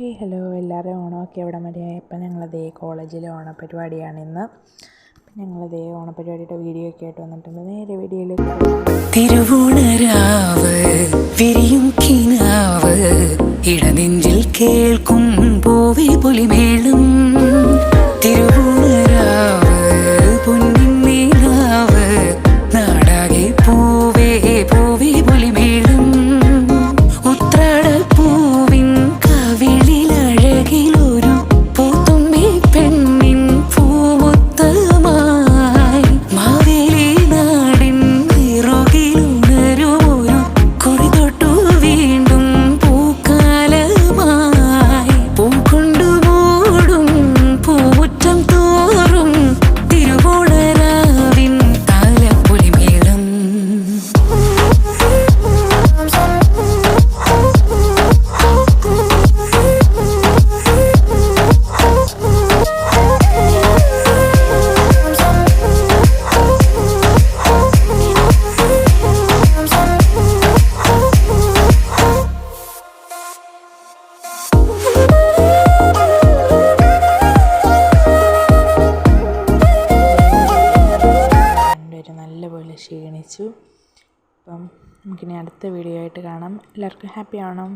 Hi hello എല്ലാവരും ഓണമൊക്കെ എവിടെ വരെയായി. ഇപ്പം ഞങ്ങളതേ കോളേജിലെ ഓണപരിപാടിയാണ് ഇന്ന്. അപ്പം ഞങ്ങളതേ ഓണപരിപാടിയുടെ വീഡിയോ ഒക്കെ ആയിട്ട് വന്നിട്ടുണ്ട്. നേരെ വീഡിയോയിലേക്ക്. തിരുവോണരാവ് വിരിയും കിനാവ് ഇടനെഞ്ചിൽ കേൾക്കും പൂവി പൊലിമേളും. തിരുവോണരാവ് പൊന്നിൻ നീലാവ് നാടാകെ പൂവേ പൂവി പൊലിമേളും. ഉത്രാടപ്പൂവിൻ കവിളിലഴകിലൊരു പൂത്തുമ്പി പെണ്ണിൻ പൂമുത്തമായി മാവേലി നാടിൻ നിറുകിലുണരുമൊരു കുറി തൊട്ടു വീണ്ടും പൂക്കാലമായി പൂക്കൊണ്ടു മൂടും പൂമുറ്റം തോറും തിരുവോണരാവിൻ താലപ്പൊലിമേളം. രണ്ടുപേരും നല്ലപോലെ ക്ഷീണിച്ചു. അപ്പം നമുക്കിനി അടുത്ത വീഡിയോ ആയിട്ട് കാണാം. എല്ലാവർക്കും ഹാപ്പി ആവണം.